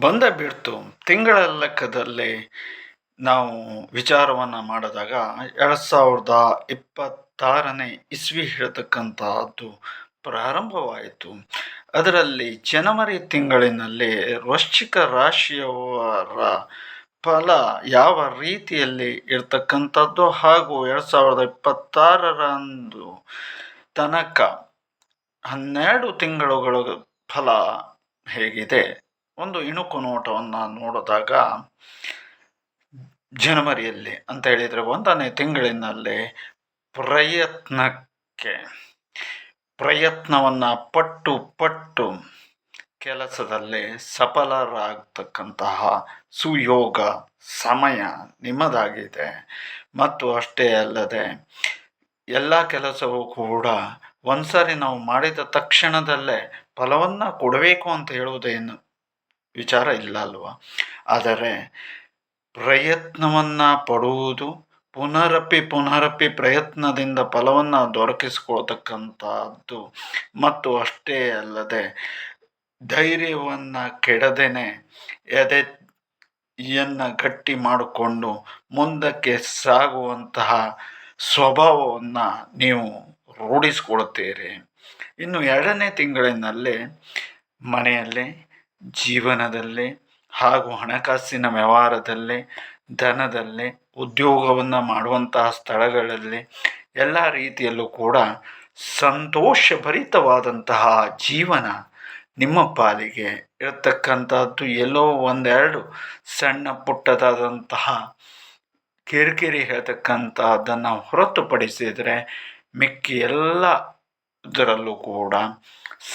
ಬಂದೇ ಬಿಡ್ತು. ತಿಂಗಳ ಲೆಕ್ಕದಲ್ಲಿ ನಾವು ವಿಚಾರವನ್ನು ಮಾಡಿದಾಗ 2026ನೇ ಇಸ್ವಿ ಹೇಳ್ತಕ್ಕಂತಹದ್ದು ಪ್ರಾರಂಭವಾಯಿತು. ಅದರಲ್ಲಿ ಜನವರಿ ತಿಂಗಳಿನಲ್ಲಿ ವೃಶ್ಚಿಕ ರಾಶಿಯವರ ಫಲ ಯಾವ ರೀತಿಯಲ್ಲಿ ಇರ್ತಕ್ಕಂಥದ್ದು ಹಾಗೂ 2026ರಂದು ತನಕ 12 ತಿಂಗಳುಗಳ ಫಲ ಹೇಗಿದೆ, ಒಂದು ಇಣುಕು ನೋಟವನ್ನು ನೋಡಿದಾಗ ಜನವರಿಯಲ್ಲಿ ಅಂತ ಹೇಳಿದರೆ 1ನೇ ತಿಂಗಳಿನಲ್ಲಿ ಪ್ರಯತ್ನವನ್ನು ಪಟ್ಟು ಕೆಲಸದಲ್ಲಿ ಸಫಲರಾಗತಕ್ಕಂತಹ ಸುಯೋಗ ಸಮಯ ನಿಮ್ಮದಾಗಿದೆ. ಮತ್ತು ಅಷ್ಟೇ ಅಲ್ಲದೆ ಎಲ್ಲ ಕೆಲಸವೂ ಕೂಡ ಒಂದ್ಸರಿ ನಾವು ಮಾಡಿದ ತಕ್ಷಣದಲ್ಲೇ ಫಲವನ್ನು ಕೊಡಬೇಕು ಅಂತ ಹೇಳುವುದೇನು ವಿಚಾರ ಇಲ್ಲ ಅಲ್ವಾ. ಆದರೆ ಪ್ರಯತ್ನವನ್ನು ಪಡುವುದು, ಪುನರಪಿ ಪ್ರಯತ್ನದಿಂದ ಫಲವನ್ನು ದೊರಕಿಸಿಕೊಳ್ತಕ್ಕಂಥದ್ದು ಮತ್ತು ಅಷ್ಟೇ ಅಲ್ಲದೆ ಧೈರ್ಯವನ್ನು ಕೆಡದೇನೆ ಎದೆಯನ್ನು ಗಟ್ಟಿ ಮಾಡಿಕೊಂಡು ಮುಂದಕ್ಕೆ ಸಾಗುವಂತಹ ಸ್ವಭಾವವನ್ನು ನೀವು ರೂಢಿಸ್ಕೊಳ್ತೀರಿ. ಇನ್ನು 2ನೇ ತಿಂಗಳಿನಲ್ಲಿ ಮನೆಯಲ್ಲಿ, ಜೀವನದಲ್ಲಿ ಹಾಗೂ ಹಣಕಾಸಿನ ವ್ಯವಹಾರದಲ್ಲಿ, ಧನದಲ್ಲಿ, ಉದ್ಯೋಗವನ್ನು ಮಾಡುವಂತಹ ಸ್ಥಳಗಳಲ್ಲಿ ಎಲ್ಲ ರೀತಿಯಲ್ಲೂ ಕೂಡ ಸಂತೋಷಭರಿತವಾದಂತಹ ಜೀವನ ನಿಮ್ಮ ಪಾಲಿಗೆ ಇರತಕ್ಕಂಥದ್ದು. ಎಲ್ಲೋ ಒಂದೆರಡು ಸಣ್ಣ ಪುಟ್ಟದಾದಂತಹ ಕಿರಿಕಿರಿ ಹೇಳ್ತಕ್ಕಂಥದ್ದನ್ನು ಹೊರತುಪಡಿಸಿದರೆ ಮಿಕ್ಕಿ ಎಲ್ಲ ಇದರಲ್ಲೂ ಕೂಡ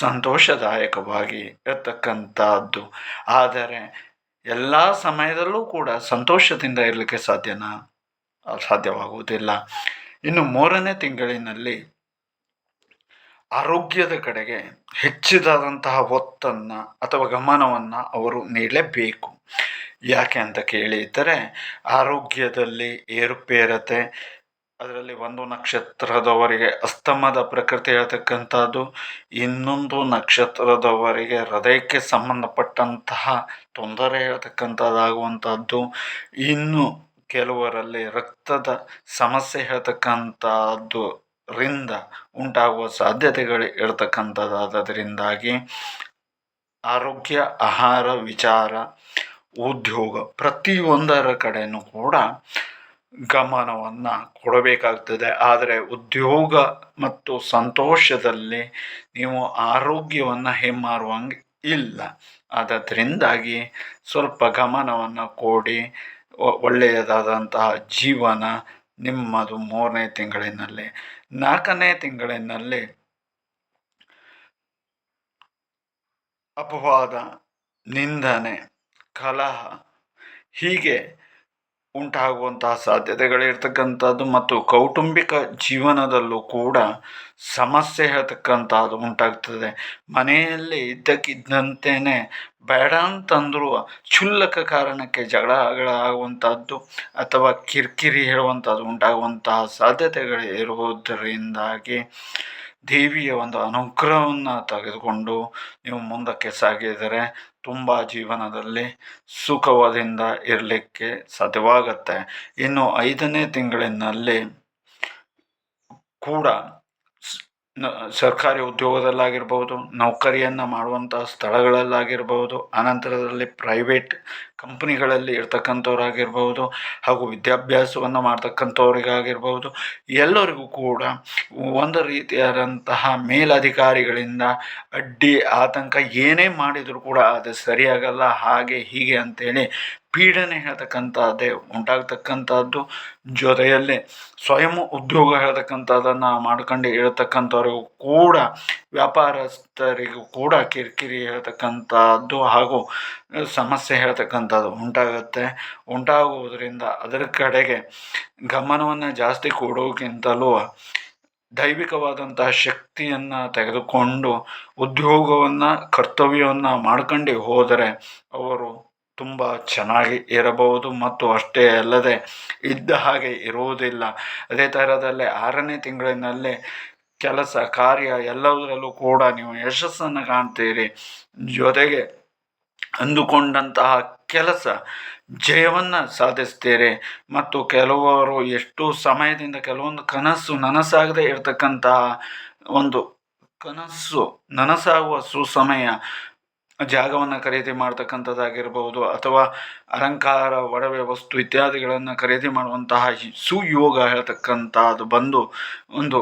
ಸಂತೋಷದಾಯಕವಾಗಿ ಇರತಕ್ಕಂಥದ್ದು. ಆದರೆ ಎಲ್ಲ ಸಮಯದಲ್ಲೂ ಕೂಡ ಸಂತೋಷದಿಂದ ಇರಲಿಕ್ಕೆ ಸಾಧ್ಯವಾಗುವುದಿಲ್ಲ. ಇನ್ನು 3ನೇ ತಿಂಗಳಿನಲ್ಲಿ ಆರೋಗ್ಯದ ಕಡೆಗೆ ಹೆಚ್ಚಿದಾದಂತಹ ಒತ್ತನ್ನು ಅಥವಾ ಗಮನವನ್ನು ಅವರು ನೀಡಲೇಬೇಕು. ಯಾಕೆ ಅಂತ ಕೇಳಿದರೆ ಆರೋಗ್ಯದಲ್ಲಿ ಏರುಪೇರತೆ, ಅದರಲ್ಲಿ ಒಂದು ನಕ್ಷತ್ರದವರಿಗೆ ಅಸ್ತಮದ ಪ್ರಕೃತಿ ಹೇಳ್ತಕ್ಕಂಥದ್ದು, ಇನ್ನೊಂದು ನಕ್ಷತ್ರದವರಿಗೆ ಹೃದಯಕ್ಕೆ ಸಂಬಂಧಪಟ್ಟಂತಹ ತೊಂದರೆ ಹೇಳ್ತಕ್ಕಂಥದ್ದಾಗುವಂಥದ್ದು, ಇನ್ನು ಕೆಲವರಲ್ಲಿ ರಕ್ತದ ಸಮಸ್ಯೆ ಹೇಳ್ತಕ್ಕಂಥದ್ದು ರಿಂದ ಉಂಟಾಗುವ ಸಾಧ್ಯತೆಗಳು ಇರತಕ್ಕಂಥದ್ದಾದರಿಂದಾಗಿ ಆರೋಗ್ಯ, ಆಹಾರ ವಿಚಾರ, ಉದ್ಯೋಗ ಪ್ರತಿಯೊಂದರ ಕಡೆಯೂ ಕೂಡ ಗಮನವನ್ನು ಕೊಡಬೇಕಾಗ್ತದೆ. ಆದರೆ ಉದ್ಯೋಗ ಮತ್ತು ಸಂತೋಷದಲ್ಲಿ ನೀವು ಆರೋಗ್ಯವನ್ನು ಹೆಮ್ಮಾರುವಂಗೆ ಇಲ್ಲ. ಆದ್ದರಿಂದಾಗಿ ಸ್ವಲ್ಪ ಗಮನವನ್ನು ಕೊಡಿ. ಒಳ್ಳೆಯದಾದಂತಹ ಜೀವನ ನಿಮ್ಮದು 3ನೇ ತಿಂಗಳಿನಲ್ಲಿ. 4ನೇ ತಿಂಗಳಿನಲ್ಲಿ ಅಪವಾದ, ನಿಂದನೆ, ಕಲಹ ಹೀಗೆ ಉಂಟಾಗುವಂತಹ ಸಾಧ್ಯತೆಗಳಿರ್ತಕ್ಕಂಥದ್ದು ಮತ್ತು ಕೌಟುಂಬಿಕ ಜೀವನದಲ್ಲೂ ಕೂಡ ಸಮಸ್ಯೆ ಹೇಳ್ತಕ್ಕಂಥದ್ದು ಉಂಟಾಗ್ತದೆ. ಮನೆಯಲ್ಲಿ ಇದ್ದಕ್ಕಿದ್ದಂತೆಯೇ ಬೇಡ ಅಂತಂದರೂ ಕ್ಷುಲ್ಲಕ ಕಾರಣಕ್ಕೆ ಜಗಳಗಳಾಗುವಂಥದ್ದು ಅಥವಾ ಕಿರಿಕಿರಿ ಹೇಳುವಂಥದ್ದು ಉಂಟಾಗುವಂತಹ ಸಾಧ್ಯತೆಗಳು ಇರುವುದರಿಂದಾಗಿ ದೇವಿಯ ಒಂದು ಅನುಗ್ರಹವನ್ನು ತೆಗೆದುಕೊಂಡು ನೀವು ಮುಂದಕ್ಕೆ ಸಾಗಿದರೆ ತುಂಬ ಜೀವನದಲ್ಲಿ ಸುಖದಿಂದ ಇರಲಿಕ್ಕೆ ಸಾಧ್ಯವಾಗತ್ತೆ. ಇನ್ನು 5ನೇ ತಿಂಗಳಿನಲ್ಲಿ ಕೂಡ ಸರ್ಕಾರಿ ಉದ್ಯೋಗದಲ್ಲಾಗಿರ್ಬೋದು, ನೌಕರಿಯನ್ನು ಮಾಡುವಂತಹ ಸ್ಥಳಗಳಲ್ಲಾಗಿರ್ಬೋದು, ಅನಂತರದಲ್ಲಿ ಪ್ರೈವೇಟ್ ಕಂಪ್ನಿಗಳಲ್ಲಿ ಇರ್ತಕ್ಕಂಥವ್ರಾಗಿರ್ಬೋದು ಹಾಗೂ ವಿದ್ಯಾಭ್ಯಾಸವನ್ನು ಮಾಡ್ತಕ್ಕಂಥವ್ರಿಗಾಗಿರ್ಬೋದು, ಎಲ್ಲರಿಗೂ ಕೂಡ ಒಂದು ರೀತಿಯಾದಂತಹ ಮೇಲಧಿಕಾರಿಗಳಿಂದ ಅಡ್ಡಿ ಆತಂಕ ಏನೇ ಮಾಡಿದರೂ ಕೂಡ ಅದು ಸರಿಯಾಗಲ್ಲ, ಹಾಗೆ ಹೀಗೆ ಅಂತೇಳಿ ಪೀಡನೆ ಹೇಳ್ತಕ್ಕಂಥದ್ದೇ ಉಂಟಾಗ್ತಕ್ಕಂಥದ್ದು. ಜೊತೆಯಲ್ಲಿ ಸ್ವಯಂ ಉದ್ಯೋಗ ಹೇಳ್ತಕ್ಕಂಥದ್ದನ್ನು ಮಾಡ್ಕೊಂಡು ಇರತಕ್ಕಂಥವ್ರಿಗೂ ಕೂಡ, ವ್ಯಾಪಾರಸ್ಥರಿಗೂ ಕೂಡ ಕಿರಿಕಿರಿ ಹೇಳ್ತಕ್ಕಂಥದ್ದು ಹಾಗೂ ಸಮಸ್ಯೆ ಹೇಳ್ತಕ್ಕಂಥದ್ದು ಉಂಟಾಗುವುದರಿಂದ ಅದರ ಕಡೆಗೆ ಗಮನವನ್ನು ಜಾಸ್ತಿ ಕೊಡೋಕ್ಕಿಂತಲೂ ದೈವಿಕವಾದಂತಹ ಶಕ್ತಿಯನ್ನು ತೆಗೆದುಕೊಂಡು ಉದ್ಯೋಗವನ್ನು, ಕರ್ತವ್ಯವನ್ನು ಮಾಡ್ಕೊಂಡು ಹೋದರೆ ಅವರು ತುಂಬ ಚೆನ್ನಾಗಿ ಇರಬಹುದು. ಮತ್ತು ಅಷ್ಟೇ ಅಲ್ಲದೆ ಇದ್ದ ಹಾಗೆ ಇರುವುದಿಲ್ಲ. ಅದೇ ಥರದಲ್ಲಿ 6ನೇ ತಿಂಗಳಿನಲ್ಲಿ ಕೆಲಸ ಕಾರ್ಯ ಎಲ್ಲದರಲ್ಲೂ ಕೂಡ ನೀವು ಯಶಸ್ಸನ್ನು ಕಾಣ್ತೀರಿ. ಜೊತೆಗೆ ಅಂದುಕೊಂಡಂತಹ ಕೆಲಸ ಜಯವನ್ನು ಸಾಧಿಸ್ತೀರಿ. ಮತ್ತು ಕೆಲವರು ಎಷ್ಟು ಸಮಯದಿಂದ ಕೆಲವೊಂದು ಕನಸು ನನಸಾಗದೆ ಇರತಕ್ಕಂತಹ ಒಂದು ಕನಸು ನನಸಾಗುವ ಸುಸಮಯ ಜಾಗವನ್ನು ಖರೀದಿ ಮಾಡ್ತಕ್ಕಂಥದ್ದಾಗಿರ್ಬೋದು, ಅಥವಾ ಅಲಂಕಾರ ಒಡವೆ ವಸ್ತು ಇತ್ಯಾದಿಗಳನ್ನು ಖರೀದಿ ಮಾಡುವಂತಹ ಸುಯೋಗ ಹೇಳ್ತಕ್ಕಂಥದ್ದು ಬಂದು ಒಂದು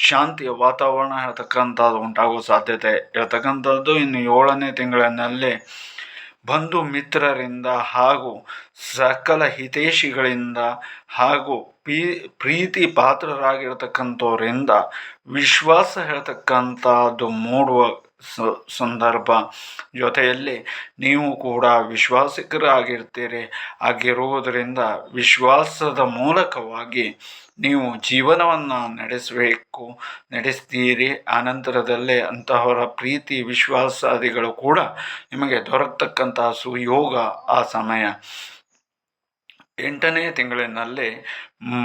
ಶಾಂತಿಯ ವಾತಾವರಣ ಹೇಳ್ತಕ್ಕಂಥದ್ದು ಉಂಟಾಗುವ ಸಾಧ್ಯತೆ ಹೇಳ್ತಕ್ಕಂಥದ್ದು ಇನ್ನು 7ನೇ ತಿಂಗಳಿನಲ್ಲಿ ಬಂಧು ಮಿತ್ರರಿಂದ ಹಾಗೂ ಸಕಲ ಹಿತೈಷಿಗಳಿಂದ ಹಾಗೂ ಪ್ರೀತಿ ಪಾತ್ರರಾಗಿರ್ತಕ್ಕಂಥವರಿಂದ ವಿಶ್ವಾಸ ಹೇಳ್ತಕ್ಕಂಥದ್ದು ಮೂಡುವ ಸಂದರ್ಭ. ಜೊತೆಯಲ್ಲಿ ನೀವು ಕೂಡ ವಿಶ್ವಾಸಿಕರಾಗಿರ್ತೀರಿ. ಆಗಿರುವುದರಿಂದ ವಿಶ್ವಾಸದ ಮೂಲಕವಾಗಿ ನೀವು ಜೀವನವನ್ನು ನಡೆಸ್ತೀರಿ. ಆನಂತರದಲ್ಲೇ ಅಂತಹವರ ಪ್ರೀತಿ ವಿಶ್ವಾಸಾದಿಗಳು ಕೂಡ ನಿಮಗೆ ದೊರಕತಕ್ಕಂತಹ ಸುಯೋಗ ಆ ಸಮಯ. 8ನೇ ತಿಂಗಳಿನಲ್ಲಿ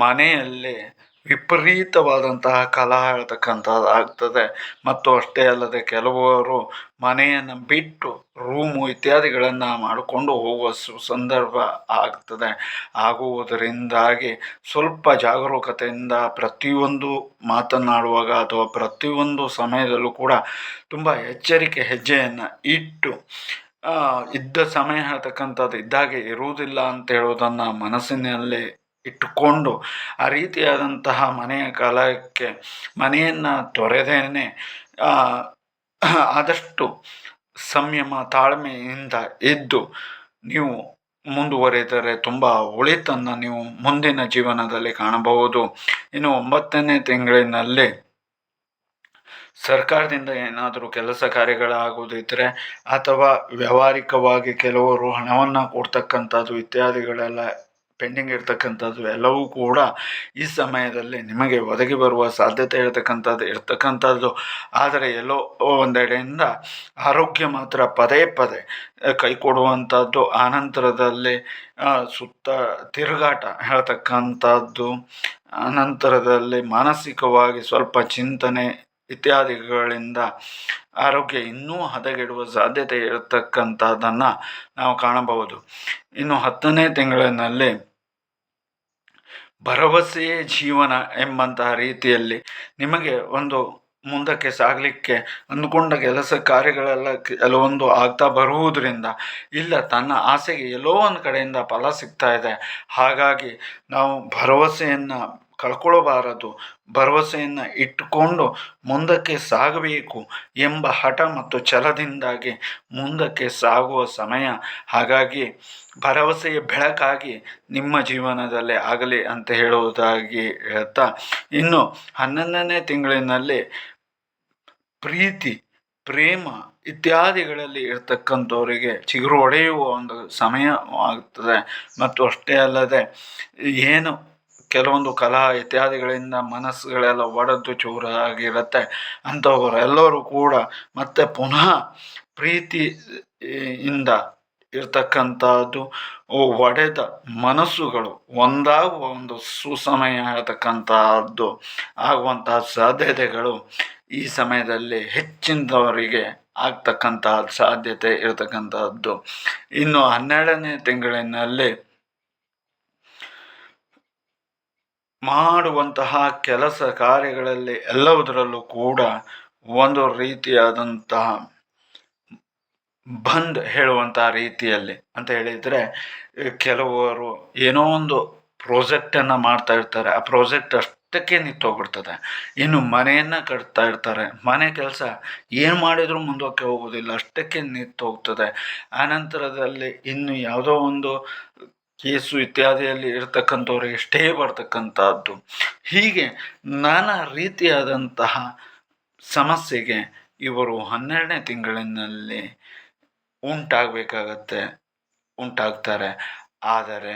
ಮನೆಯಲ್ಲಿ ವಿಪರೀತವಾದಂತಹ ಕಲಹ ಹೇಳ್ತಕ್ಕಂಥದ್ದು ಆಗ್ತದೆ. ಮತ್ತು ಅಷ್ಟೇ ಅಲ್ಲದೆ ಕೆಲವರು ಮನೆಯನ್ನು ಬಿಟ್ಟು ರೂಮು ಇತ್ಯಾದಿಗಳನ್ನು ಮಾಡಿಕೊಂಡು ಹೋಗುವ ಸಂದರ್ಭ ಆಗ್ತದೆ. ಆಗುವುದರಿಂದಾಗಿ ಸ್ವಲ್ಪ ಜಾಗರೂಕತೆಯಿಂದ ಪ್ರತಿಯೊಂದು ಮಾತನಾಡುವಾಗ ಅಥವಾ ಪ್ರತಿಯೊಂದು ಸಮಯದಲ್ಲೂ ಕೂಡ ತುಂಬ ಎಚ್ಚರಿಕೆ ಹೆಜ್ಜೆಯನ್ನು ಇಟ್ಟು ಇದ್ದ ಸಮಯ ಹೇಳ್ತಕ್ಕಂಥದ್ದು ಇದ್ದಾಗೆ ಇರುವುದಿಲ್ಲ ಅಂತ ಹೇಳೋದನ್ನು ಮನಸ್ಸಿನಲ್ಲಿ ಇಟ್ಟುಕೊಂಡು ಆ ರೀತಿಯಾದಂತಹ ಮನೆಯ ಕಾಲಕ್ಕೆ ಮನೆಯನ್ನು ತೊರೆದೇನೆ ಆದಷ್ಟು ಸಂಯಮ ತಾಳ್ಮೆಯಿಂದ ಇದ್ದು ನೀವು ಮುಂದುವರಿದರೆ ತುಂಬ ಒಳಿತನ್ನು ನೀವು ಮುಂದಿನ ಜೀವನದಲ್ಲಿ ಕಾಣಬಹುದು. ಇನ್ನು 9ನೇ ತಿಂಗಳಿನಲ್ಲಿ ಸರ್ಕಾರದಿಂದ ಏನಾದರೂ ಕೆಲಸ ಕಾರ್ಯಗಳಾಗುವುದಿದ್ದರೆ ಅಥವಾ ವ್ಯಾವಹಾರಿಕವಾಗಿ ಕೆಲವರು ಹಣವನ್ನು ಕೊಡ್ತಕ್ಕಂಥದ್ದು ಇತ್ಯಾದಿಗಳೆಲ್ಲ ಪೆಂಡಿಂಗ್ ಇರ್ತಕ್ಕಂಥದ್ದು ಎಲ್ಲವೂ ಕೂಡ ಈ ಸಮಯದಲ್ಲಿ ನಿಮಗೆ ಒದಗಿ ಬರುವ ಸಾಧ್ಯತೆ ಇರ್ತಕ್ಕಂಥದ್ದು. ಆದರೆ ಎಲ್ಲೋ ಒಂದೆಡೆಯಿಂದ ಆರೋಗ್ಯ ಮಾತ್ರ ಪದೇ ಪದೇ ಕೈ ಕೊಡುವಂಥದ್ದು. ಆನಂತರದಲ್ಲಿ ಸುತ್ತ ತಿರುಗಾಟ ಹೇಳ್ತಕ್ಕಂಥದ್ದು, ಅನಂತರದಲ್ಲಿ ಮಾನಸಿಕವಾಗಿ ಸ್ವಲ್ಪ ಚಿಂತನೆ ಇತ್ಯಾದಿಗಳಿಂದ ಆರೋಗ್ಯ ಇನ್ನೂ ಹದಗೆಡುವ ಸಾಧ್ಯತೆ ಇರತಕ್ಕಂಥದ್ದನ್ನು ನಾವು ಕಾಣಬಹುದು. ಇನ್ನು 10ನೇ ತಿಂಗಳಿನಲ್ಲಿ ಭರವಸೆಯೇ ಜೀವನ ಎಂಬಂತಹ ರೀತಿಯಲ್ಲಿ ನಿಮಗೆ ಒಂದು ಮುಂದಕ್ಕೆ ಸಾಗಲಿಕ್ಕೆ ಅಂದುಕೊಂಡ ಕೆಲಸ ಕಾರ್ಯಗಳೆಲ್ಲ ಕೆಲವೊಂದು ಆಗ್ತಾ ಬರುವುದರಿಂದ ಇಲ್ಲ ತನ್ನ ಆಸೆಗೆ ಎಲ್ಲೋ ಒಂದು ಕಡೆಯಿಂದ ಫಲ ಸಿಗ್ತಾ ಇದೆ. ಹಾಗಾಗಿ ನಾವು ಭರವಸೆಯನ್ನು ಕಳ್ಕೊಳ್ಳಬಾರದು, ಭರವಸೆಯನ್ನು ಇಟ್ಟುಕೊಂಡು ಮುಂದಕ್ಕೆ ಸಾಗಬೇಕು ಎಂಬ ಹಠ ಮತ್ತು ಛಲದಿಂದಾಗಿ ಮುಂದಕ್ಕೆ ಸಾಗುವ ಸಮಯ. ಹಾಗಾಗಿ ಭರವಸೆಯ ಬೆಳಕಾಗಿ ನಿಮ್ಮ ಜೀವನದಲ್ಲಿ ಆಗಲಿ ಅಂತ ಹೇಳುವುದಾಗಿ ಹೇಳ್ತಾ, ಇನ್ನು 11ನೇ ತಿಂಗಳಿನಲ್ಲಿ ಪ್ರೀತಿ ಪ್ರೇಮ ಇತ್ಯಾದಿಗಳಲ್ಲಿ ಇರ್ತಕ್ಕಂಥವರಿಗೆ ಚಿಗುರು ಒಡೆಯುವ ಒಂದು ಸಮಯ ಆಗುತ್ತದೆ. ಮತ್ತು ಅಷ್ಟೇ ಅಲ್ಲದೆ ಏನು ಕೆಲವೊಂದು ಕಲಹ ಇತ್ಯಾದಿಗಳಿಂದ ಮನಸ್ಸುಗಳೆಲ್ಲ ಒಡೆದು ಚೂರಾಗಿರುತ್ತೆ ಅಂಥವರೆಲ್ಲರೂ ಕೂಡ ಮತ್ತೆ ಪುನಃ ಪ್ರೀತಿಯಿಂದ ಇರ್ತಕ್ಕಂಥದ್ದು ಒಡೆದ ಮನಸ್ಸುಗಳು ಒಂದಾಗುವ ಒಂದು ಸುಸಮಯ ಹೇಳ್ತಕ್ಕಂಥದ್ದು ಆಗುವಂತಹ ಸಾಧ್ಯತೆಗಳು ಈ ಸಮಯದಲ್ಲಿ ಹೆಚ್ಚಿನವರಿಗೆ ಆಗ್ತಕ್ಕಂತಹ ಸಾಧ್ಯತೆ ಇರತಕ್ಕಂಥದ್ದು. ಇನ್ನು 12ನೇ ತಿಂಗಳಿನಲ್ಲಿ ಮಾಡುವಂತಹ ಕೆಲಸ ಕಾರ್ಯಗಳಲ್ಲಿ ಎಲ್ಲವುದರಲ್ಲೂ ಕೂಡ ಒಂದು ರೀತಿಯಾದಂತಹ ಬಂದ್ ಹೇಳುವಂತಹ ರೀತಿಯಲ್ಲಿ ಅಂತ ಹೇಳಿದರೆ, ಕೆಲವರು ಏನೋ ಒಂದು ಪ್ರಾಜೆಕ್ಟನ್ನು ಮಾಡ್ತಾ ಇರ್ತಾರೆ, ಆ ಪ್ರಾಜೆಕ್ಟ್ ಅಷ್ಟಕ್ಕೆ ನಿಂತೋಗ್ಬಿಡ್ತದೆ. ಇನ್ನು ಮನೆಯನ್ನು ಕಟ್ತಾ ಇರ್ತಾರೆ, ಮನೆ ಕೆಲಸ ಏನು ಮಾಡಿದರೂ ಮುಂದಕ್ಕೆ ಹೋಗೋದಿಲ್ಲ, ಅಷ್ಟಕ್ಕೆ ನಿಂತೋಗ್ತದೆ. ಆನಂತರದಲ್ಲಿ ಇನ್ನು ಯಾವುದೋ ಒಂದು ಕೇಸು ಇತ್ಯಾದಿಯಲ್ಲಿ ಇರ್ತಕ್ಕಂಥವ್ರಿಗೆ ಸ್ಟೇ ಬರ್ತಕ್ಕಂಥದ್ದು, ಹೀಗೆ ನಾನಾ ರೀತಿಯಾದಂತಹ ಸಮಸ್ಯೆಗೆ ಇವರು 12ನೇ ತಿಂಗಳಿನಲ್ಲಿ ಉಂಟಾಗಬೇಕಾಗತ್ತೆ, ಉಂಟಾಗ್ತಾರೆ. ಆದರೆ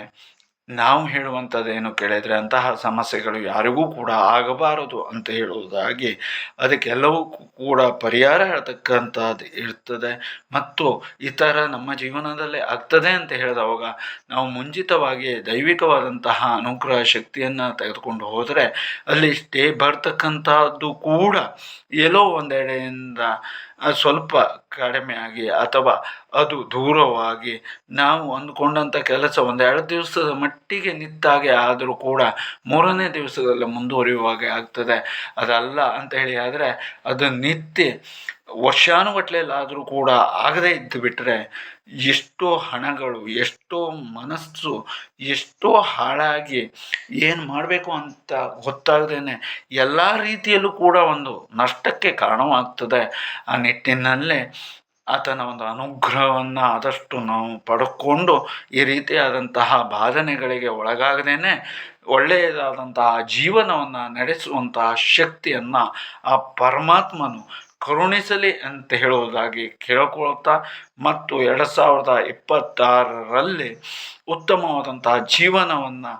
ನಾವು ಹೇಳುವಂಥದ್ದೇನು ಕೇಳಿದರೆ ಅಂತಹ ಸಮಸ್ಯೆಗಳು ಯಾರಿಗೂ ಕೂಡ ಆಗಬಾರದು ಅಂತ ಹೇಳುವುದಾಗಿ ಅದಕ್ಕೆಲ್ಲವಕ್ಕೂ ಕೂಡ ಪರಿಹಾರ ಹೇಳ್ತಕ್ಕಂಥದ್ದು ಇರ್ತದೆ. ಮತ್ತು ಈ ಥರ ನಮ್ಮ ಜೀವನದಲ್ಲೇ ಆಗ್ತದೆ ಅಂತ ಹೇಳಿದವಾಗ ನಾವು ಮುಂಚಿತವಾಗಿ ದೈವಿಕವಾದಂತಹ ಅನುಗ್ರಹ ಶಕ್ತಿಯನ್ನು ತೆಗೆದುಕೊಂಡು ಹೋದರೆ ಅಲ್ಲಿ ಬರ್ತಕ್ಕಂತಹದ್ದು ಕೂಡ ಎಲ್ಲೋ ಒಂದೆಡೆಯಿಂದ ಸ್ವಲ್ಪ ಕಡಿಮೆಯಾಗಿ ಅಥವಾ ಅದು ದೂರವಾಗಿ ನಾವು ಅಂದುಕೊಂಡಂಥ ಕೆಲಸ ಒಂದೆರಡು ದಿವಸದ ಮಟ್ಟಿಗೆ ನಿಂತಾಗೆ ಆದರೂ ಕೂಡ ಮೂರನೇ ದಿವಸದಲ್ಲಿ ಮುಂದುವರಿಯುವಾಗೆ ಆಗ್ತದೆ. ಅದಲ್ಲ ಅಂತ ಹೇಳಿ ಆದರೆ ಅದು ನಿತ್ಯ ವರ್ಷಾನುಗಟ್ಲೆಲ್ಲಾದರೂ ಕೂಡ ಆಗದೇ ಇದ್ದು ಬಿಟ್ಟರೆ ಎಷ್ಟೋ ಹಣಗಳು, ಎಷ್ಟೋ ಮನಸ್ಸು, ಎಷ್ಟೋ ಹಾಳಾಗಿ ಏನು ಮಾಡಬೇಕು ಅಂತ ಗೊತ್ತಾಗದೇನೆ ಎಲ್ಲ ರೀತಿಯಲ್ಲೂ ಕೂಡ ಒಂದು ನಷ್ಟಕ್ಕೆ ಕಾರಣವಾಗ್ತದೆ. ಆ ನಿಟ್ಟಿನಲ್ಲೇ ಆತನ ಒಂದು ಅನುಗ್ರಹವನ್ನು ಆದಷ್ಟು ನಾವು ಪಡ್ಕೊಂಡು ಈ ರೀತಿಯಾದಂತಹ ಬಾಧನೆಗಳಿಗೆ ಒಳಗಾಗದೇನೆ ಒಳ್ಳೆಯದಾದಂತಹ ಜೀವನವನ್ನು ನಡೆಸುವಂತಹ ಶಕ್ತಿಯನ್ನು ಆ ಪರಮಾತ್ಮನು ಕರುಣಿಸಲಿ ಅಂತ ಹೇಳುವುದಾಗಿ ಕೇಳಿಕೊಳ್ತಾ, ಮತ್ತು 2026ರಲ್ಲಿ ಉತ್ತಮವಾದಂತಹ ಜೀವನವನ್ನು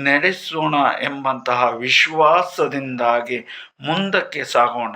ನಡೆಸೋಣ ಎಂಬಂತಹ ವಿಶ್ವಾಸದಿಂದಾಗಿ ಮುಂದಕ್ಕೆ ಸಾಗೋಣ.